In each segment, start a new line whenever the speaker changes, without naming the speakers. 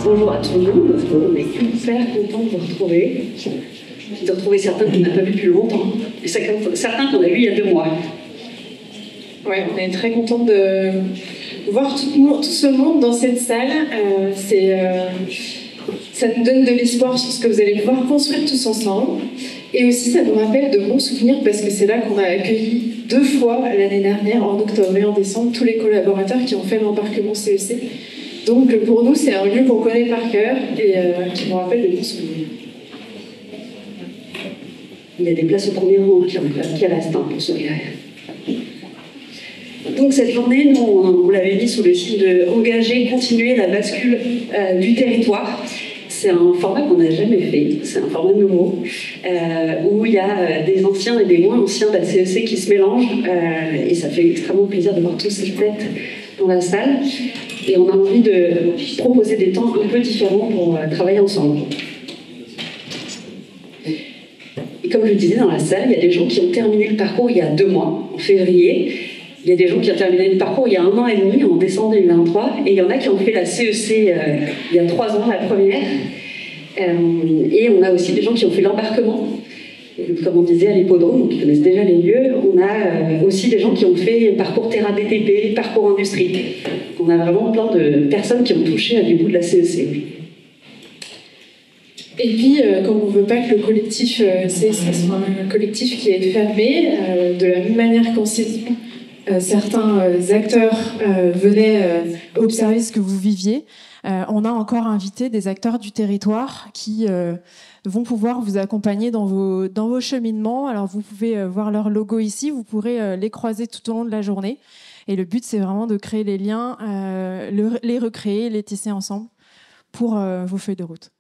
Bonjour à tout le monde, on est hyper content de vous retrouver. De retrouver certains qu'on n'a pas vus depuis longtemps, et certains qu'on a vus il y a 2 mois.
Ouais, on est très content de voir tout ce monde dans cette salle. Ça nous donne de l'espoir sur ce que vous allez pouvoir construire tous ensemble. Et aussi, ça nous rappelle de bons souvenirs parce que c'est là qu'on a accueilli 2 fois l'année dernière, en octobre et en décembre, tous les collaborateurs qui ont fait l'embarquement CEC. Donc pour nous, c'est un lieu qu'on connaît par cœur et qui nous rappelle de bons souvenirs.
Il y a des places au premier rang qui restent pour sourire. Donc cette journée, nous, on l'avait mis sous le signe de engager, continuer la bascule du territoire. C'est un format qu'on n'a jamais fait, c'est un format nouveau, où il y a des anciens et des moins anciens de la CEC qui se mélangent, et ça fait extrêmement plaisir de voir tous ces têtes dans la salle. Et on a envie de proposer des temps un peu différents pour travailler ensemble. Et comme je le disais, dans la salle, il y a des gens qui ont terminé le parcours il y a 2 mois, en février. Il y a des gens qui ont terminé le parcours il y a 1 an et demi, en décembre 2023. Et il y en a qui ont fait la CEC il y a 3 ans, la première. Et on a aussi des gens qui ont fait l'embarquement, comme on disait, à l'hippodrome, donc ils connaissent déjà les lieux. On a aussi des gens qui ont fait parcours terrain BTP, parcours industrie. On a vraiment plein de personnes qui ont touché à du bout de la CEC.
Et puis, comme on ne veut pas que le collectif CEC soit un collectif qui est fermé, de la même manière qu'en saison, certains acteurs venaient observer ce que vous viviez, on a encore invité des acteurs du territoire qui vont pouvoir vous accompagner dans vos cheminements. Alors vous pouvez voir leur logo ici, vous pourrez les croiser tout au long de la journée. Et le but, c'est vraiment de créer les liens, les recréer, les tisser ensemble pour vos feuilles de route.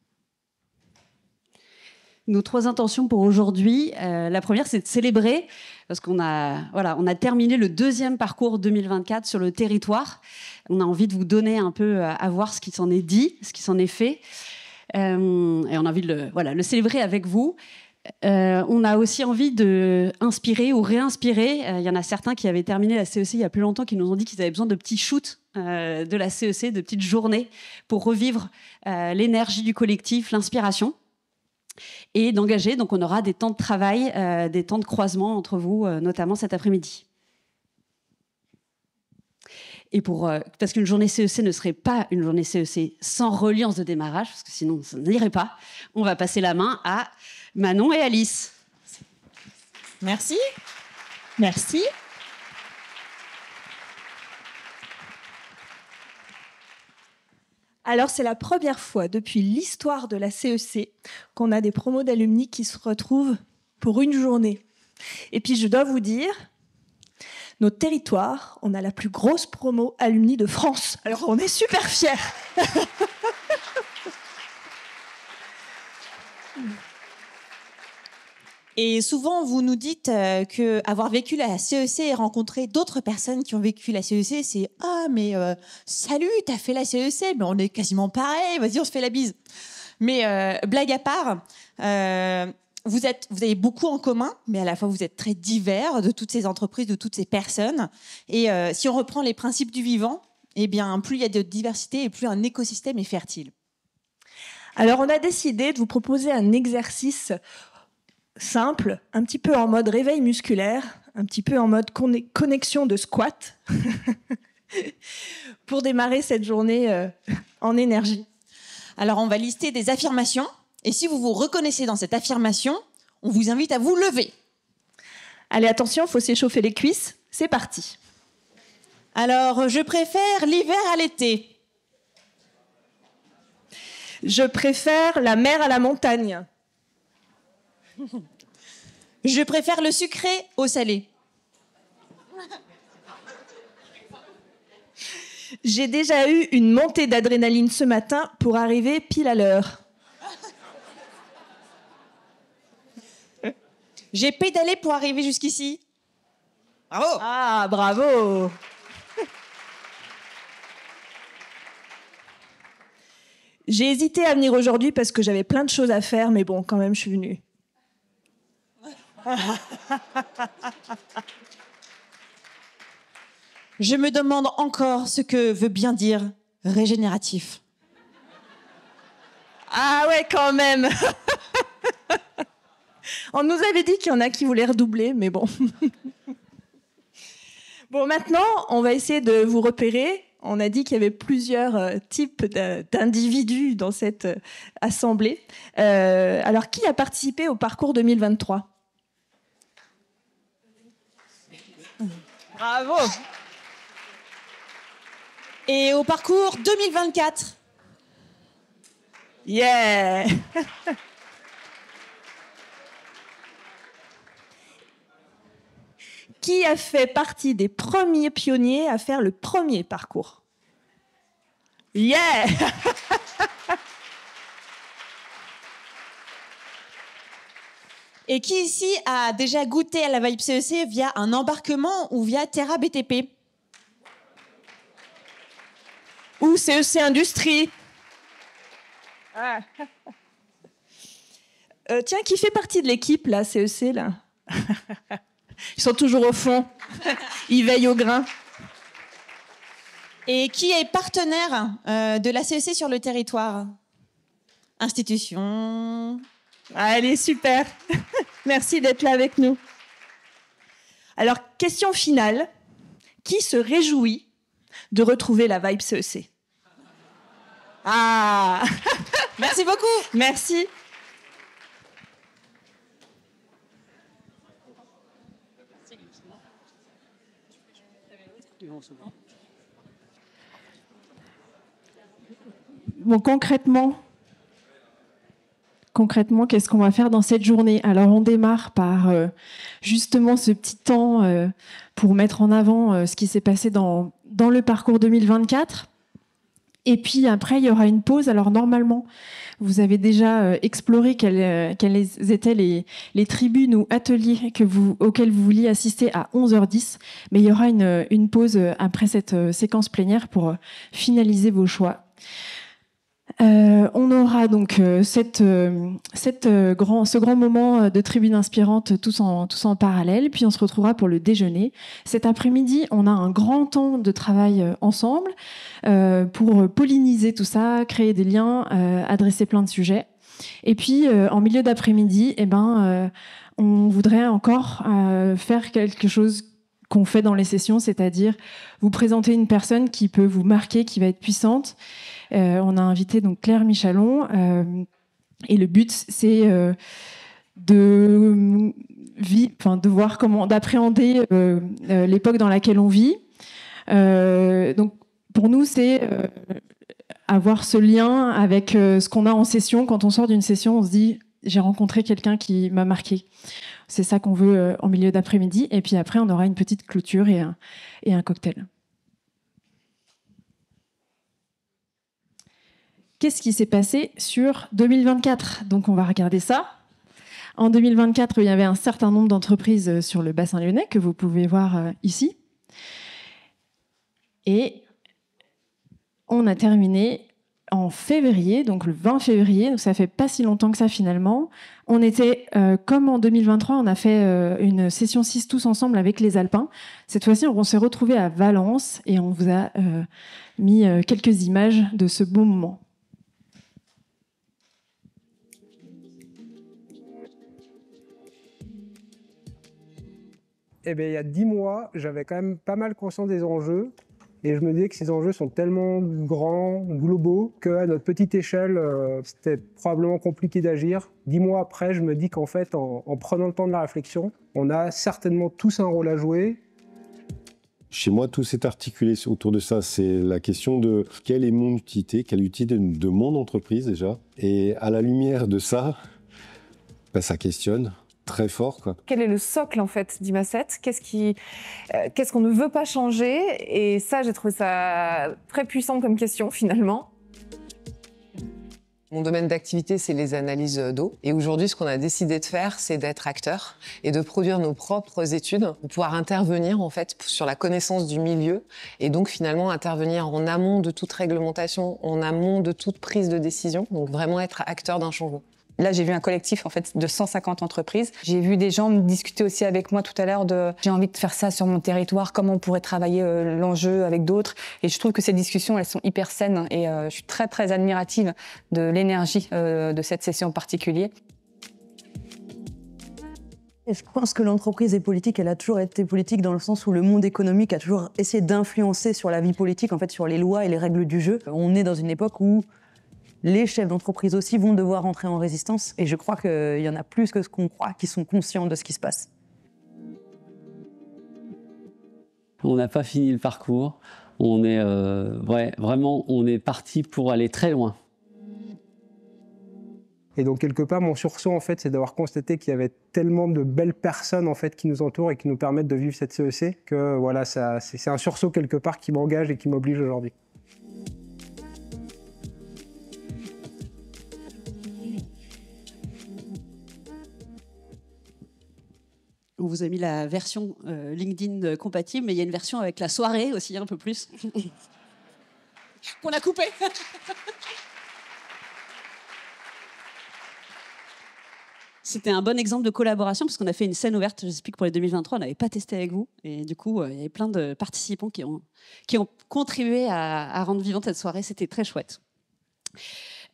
Nos 3 intentions pour aujourd'hui. La première, c'est de célébrer, parce qu'on a terminé le 2e parcours 2024 sur le territoire. On a envie de vous donner un peu à voir ce qui s'en est dit, ce qui s'en est fait. Et on a envie de le célébrer avec vous. On a aussi envie d'inspirer ou réinspirer. Il y en a certains qui avaient terminé la CEC il y a plus longtemps, qui nous ont dit qu'ils avaient besoin de petits shoots de la CEC, de petites journées pour revivre l'énergie du collectif, l'inspiration. Et d'engager, donc on aura des temps de travail, des temps de croisement entre vous, notamment cet après-midi. Et parce qu'une journée CEC ne serait pas une journée CEC sans reliance de démarrage, parce que sinon ça n'irait pas, on va passer la main à Manon et Alice.
Merci. Merci. Alors, c'est la première fois depuis l'histoire de la CEC qu'on a des promos d'alumni qui se retrouvent pour une journée. Et puis, je dois vous dire, notre territoire, on a la plus grosse promo alumni de France. Alors, on est super fiers.
Et souvent, vous nous dites qu'avoir vécu la CEC et rencontrer d'autres personnes qui ont vécu la CEC, c'est « Ah, mais salut, t'as fait la CEC, mais on est quasiment pareil, vas-y, on se fait la bise. » Mais blague à part, vous avez beaucoup en commun, mais à la fois, vous êtes très divers de toutes ces entreprises, de toutes ces personnes. Et si on reprend les principes du vivant, eh bien, plus il y a de diversité et plus un écosystème est fertile.
Alors, on a décidé de vous proposer un exercice simple, un petit peu en mode réveil musculaire, un petit peu en mode connexion de squat, pour démarrer cette journée en énergie.
Alors, on va lister des affirmations, et si vous vous reconnaissez dans cette affirmation, on vous invite à vous lever.
Allez, attention, il faut s'échauffer les cuisses, c'est parti.
Alors, je préfère l'hiver à l'été.
Je préfère la mer à la montagne.
Je préfère le sucré au salé.
J'ai déjà eu une montée d'adrénaline ce matin pour arriver pile à l'heure.
J'ai pédalé pour arriver jusqu'ici. Bravo!
Ah, bravo! J'ai hésité à venir aujourd'hui parce que j'avais plein de choses à faire, mais bon, quand même, je suis venue.
Je me demande encore ce que veut bien dire régénératif.
Ah ouais, quand même. On nous avait dit qu'il y en a qui voulaient redoubler, mais bon. Bon, maintenant, on va essayer de vous repérer. On a dit qu'il y avait plusieurs types d'individus dans cette assemblée. Alors, qui a participé au parcours 2023 ? Bravo.
Et au parcours 2024 ?
Yeah. Qui a fait partie des premiers pionniers à faire le premier parcours ? Yeah.
Et qui ici a déjà goûté à la vibe CEC via un embarquement ou via Terra BTP ?
Ou CEC Industrie. Ah. Tiens, qui fait partie de l'équipe, là, CEC, là ? Ils sont toujours au fond. Ils veillent au grain.
Et qui est partenaire de la CEC sur le territoire ? Institution.
Allez, super. Merci d'être là avec nous. Alors, question finale. Qui se réjouit de retrouver la vibe CEC ? Ah.
Merci beaucoup.
Merci.
Bon, concrètement, qu'est-ce qu'on va faire dans cette journée ? Alors, on démarre par justement ce petit temps pour mettre en avant ce qui s'est passé dans le parcours 2024. Et puis après, il y aura une pause. Alors normalement, vous avez déjà exploré quelles étaient les tribunes ou ateliers auxquels vous vouliez assister à 11h10. Mais il y aura une pause après cette séquence plénière pour finaliser vos choix. On aura donc ce grand moment de tribune inspirante tous en parallèle, puis on se retrouvera pour le déjeuner. Cet après-midi, on a un grand temps de travail ensemble pour polliniser tout ça, créer des liens, adresser plein de sujets. Et puis, en milieu d'après-midi, on voudrait encore faire quelque chose qu'on fait dans les sessions, c'est-à-dire vous présenter une personne qui peut vous marquer, qui va être puissante. On a invité donc Claire Michalon et le but c'est de voir d'appréhender l'époque dans laquelle on vit. Donc pour nous c'est avoir ce lien avec ce qu'on a en session. Quand on sort d'une session, on se dit j'ai rencontré quelqu'un qui m'a marqué. C'est ça qu'on veut en milieu d'après-midi. Et puis après on aura une petite clôture et un cocktail. Qu'est-ce qui s'est passé sur 2024 ? Donc, on va regarder ça. En 2024, il y avait un certain nombre d'entreprises sur le bassin lyonnais que vous pouvez voir ici. Et on a terminé en février, donc le 20 février. Donc, ça fait pas si longtemps que ça, finalement. On était, comme en 2023, on a fait une session 6 tous ensemble avec les Alpins. Cette fois-ci, on s'est retrouvés à Valence et on vous a mis quelques images de ce beau moment.
Eh bien, il y a 10 mois, j'avais quand même pas mal conscience des enjeux. Et je me disais que ces enjeux sont tellement grands, globaux, qu'à notre petite échelle, c'était probablement compliqué d'agir. 10 mois après, je me dis qu'en fait, en prenant le temps de la réflexion, on a certainement tous un rôle à jouer.
Chez moi, tout s'est articulé autour de ça. C'est la question de quelle est mon utilité, quelle utilité de mon entreprise déjà. Et à la lumière de ça, ça questionne. Très fort, quoi.
Quel est le socle, en fait, d'IMA7 ? Qu'est-ce qu'on ne veut pas changer ? Et ça, j'ai trouvé ça très puissant comme question, finalement.
Mon domaine d'activité, c'est les analyses d'eau. Et aujourd'hui, ce qu'on a décidé de faire, c'est d'être acteur et de produire nos propres études pour pouvoir intervenir, en fait, sur la connaissance du milieu et donc, finalement, intervenir en amont de toute réglementation, en amont de toute prise de décision. Donc, vraiment être acteur d'un changement.
Là, j'ai vu un collectif en fait de 150 entreprises. J'ai vu des gens me discuter aussi avec moi tout à l'heure de j'ai envie de faire ça sur mon territoire, comment on pourrait travailler l'enjeu avec d'autres. Et je trouve que ces discussions, elles sont hyper saines et je suis très très admirative de l'énergie de cette session en particulier.
Et je pense que l'entreprise est politique, elle a toujours été politique dans le sens où le monde économique a toujours essayé d'influencer sur la vie politique, en fait sur les lois et les règles du jeu. On est dans une époque où les chefs d'entreprise aussi vont devoir entrer en résistance. Et je crois qu'il y en a plus que ce qu'on croit qui sont conscients de ce qui se passe.
On n'a pas fini le parcours. On est vraiment, on est parti pour aller très loin.
Et donc, quelque part, mon sursaut, en fait, c'est d'avoir constaté qu'il y avait tellement de belles personnes, en fait, qui nous entourent et qui nous permettent de vivre cette CEC que, voilà, c'est un sursaut, quelque part, qui m'engage et qui m'oblige aujourd'hui.
On vous a mis la version LinkedIn compatible, mais il y a une version avec la soirée aussi, un peu plus, qu'on a coupée. C'était un bon exemple de collaboration, parce qu'on a fait une scène ouverte, j'explique, pour les 2023, on n'avait pas testé avec vous, et du coup, il y avait plein de participants qui ont contribué à rendre vivante cette soirée, c'était très chouette.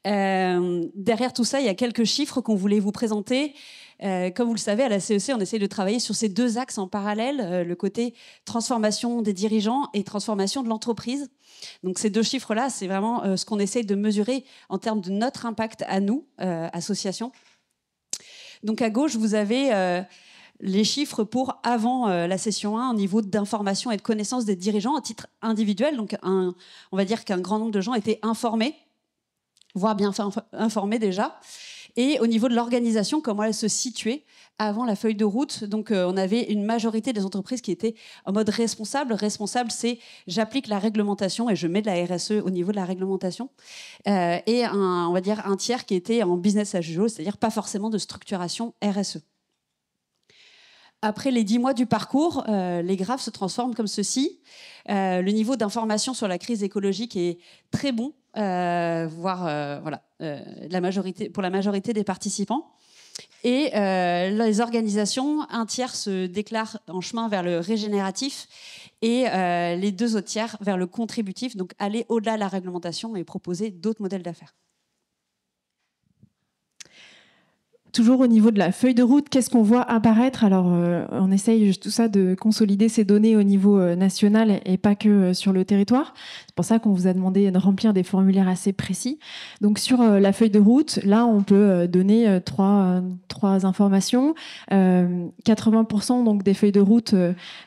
Derrière tout ça, il y a quelques chiffres qu'on voulait vous présenter. Comme vous le savez, à la CEC, on essaye de travailler sur ces deux axes en parallèle, le côté transformation des dirigeants et transformation de l'entreprise. Donc ces deux chiffres-là, c'est vraiment ce qu'on essaye de mesurer en termes de notre impact à nous, association. Donc à gauche, vous avez les chiffres pour avant la session 1 au niveau d'information et de connaissance des dirigeants à titre individuel. Donc on va dire qu'un grand nombre de gens étaient informés, voire bien informés déjà. Et au niveau de l'organisation, comment elle se situait avant la feuille de route. Donc, on avait une majorité des entreprises qui étaient en mode responsable. Responsable, c'est j'applique la réglementation et je mets de la RSE au niveau de la réglementation. Et on va dire un tiers qui était en business as usual, c'est-à-dire pas forcément de structuration RSE. Après les 10 mois du parcours, les graphes se transforment comme ceci. Le niveau d'information sur la crise écologique est très bon, voire pour la majorité des participants. Et les organisations, un tiers se déclarent en chemin vers le régénératif et les deux autres tiers vers le contributif, donc aller au-delà de la réglementation et proposer d'autres modèles d'affaires.
Toujours au niveau de la feuille de route, qu'est-ce qu'on voit apparaître? Alors, on essaye tout ça de consolider ces données au niveau national et pas que sur le territoire. C'est pour ça qu'on vous a demandé de remplir des formulaires assez précis. Donc, sur la feuille de route, là, on peut donner trois informations. 80% donc, des feuilles de route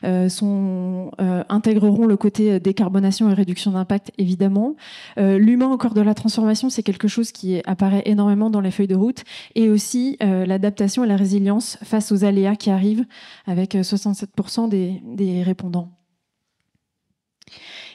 intégreront le côté décarbonation et réduction d'impact, évidemment. L'humain au cœur de la transformation, c'est quelque chose qui apparaît énormément dans les feuilles de route. Et aussi, l'adaptation et la résilience face aux aléas qui arrivent, avec 67% des répondants.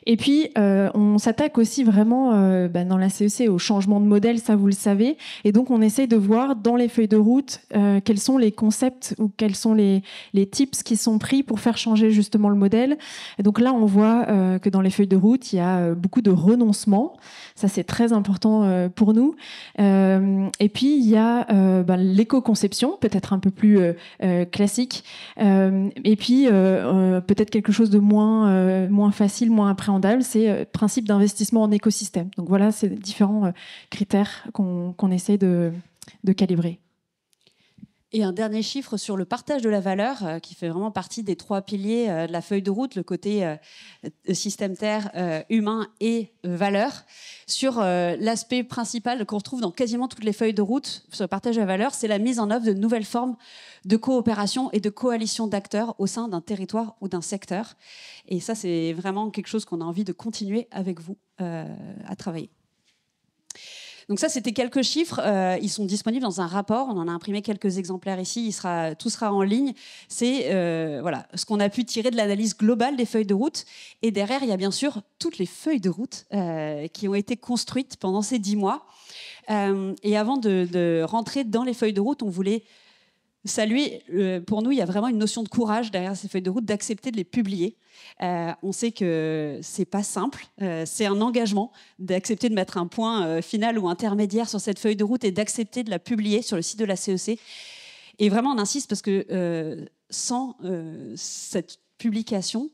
Et puis, on s'attaque aussi vraiment dans la CEC au changement de modèle, ça vous le savez. Et donc, on essaye de voir dans les feuilles de route quels sont les concepts ou quels sont les tips qui sont pris pour faire changer justement le modèle. Et donc là, on voit que dans les feuilles de route, il y a beaucoup de renoncements. Ça, c'est très important pour nous. Et puis, il y a l'éco-conception, peut-être un peu plus classique. Et puis, peut-être quelque chose de moins facile, moins appréhendable, c'est le principe d'investissement en écosystème. Donc voilà, c'est différents critères qu'on essaie de calibrer.
Et un dernier chiffre sur le partage de la valeur, qui fait vraiment partie des 3 piliers de la feuille de route, le côté système terre, humain et valeur. Sur l'aspect principal qu'on retrouve dans quasiment toutes les feuilles de route sur le partage de la valeur, c'est la mise en œuvre de nouvelles formes de coopération et de coalition d'acteurs au sein d'un territoire ou d'un secteur. Et ça, c'est vraiment quelque chose qu'on a envie de continuer avec vous à travailler. Donc ça, c'était quelques chiffres. Ils sont disponibles dans un rapport. On en a imprimé quelques exemplaires ici. Tout sera en ligne. C'est ce qu'on a pu tirer de l'analyse globale des feuilles de route. Et derrière, il y a bien sûr toutes les feuilles de route qui ont été construites pendant ces 10 mois. Et avant de rentrer dans les feuilles de route, on voulait pour nous, il y a vraiment une notion de courage derrière ces feuilles de route, d'accepter de les publier. On sait que c'est pas simple, c'est un engagement d'accepter de mettre un point final ou intermédiaire sur cette feuille de route et d'accepter de la publier sur le site de la CEC. Et vraiment, on insiste parce que sans cette publication,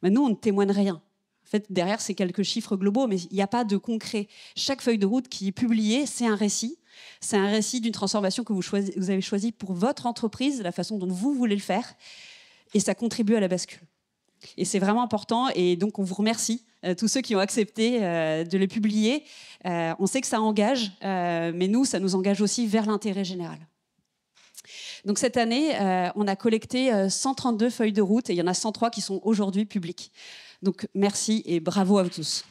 nous, on ne témoigne rien. En fait, derrière, c'est quelques chiffres globaux, mais il n'y a pas de concret. Chaque feuille de route qui est publiée, c'est un récit. C'est un récit d'une transformation que vous avez choisie pour votre entreprise, la façon dont vous voulez le faire, et ça contribue à la bascule. Et c'est vraiment important, et donc on vous remercie, tous ceux qui ont accepté de les publier. On sait que ça engage, mais nous, ça nous engage aussi vers l'intérêt général. Donc cette année, on a collecté 132 feuilles de route, et il y en a 103 qui sont aujourd'hui publiques. Donc merci et bravo à vous tous.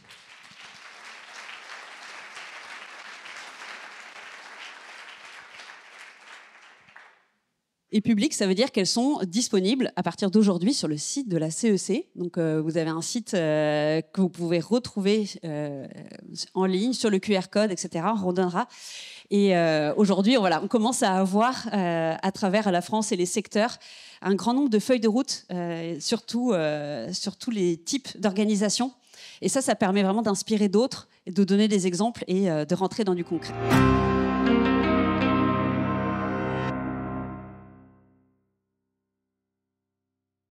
Et publiques, ça veut dire qu'elles sont disponibles à partir d'aujourd'hui sur le site de la CEC. Donc, vous avez un site que vous pouvez retrouver en ligne sur le QR code, etc. On redonnera. Et aujourd'hui, on commence à avoir, à travers la France et les secteurs, un grand nombre de feuilles de route, surtout sur tous les types d'organisations. Et ça permet vraiment d'inspirer d'autres, et de donner des exemples et de rentrer dans du concret.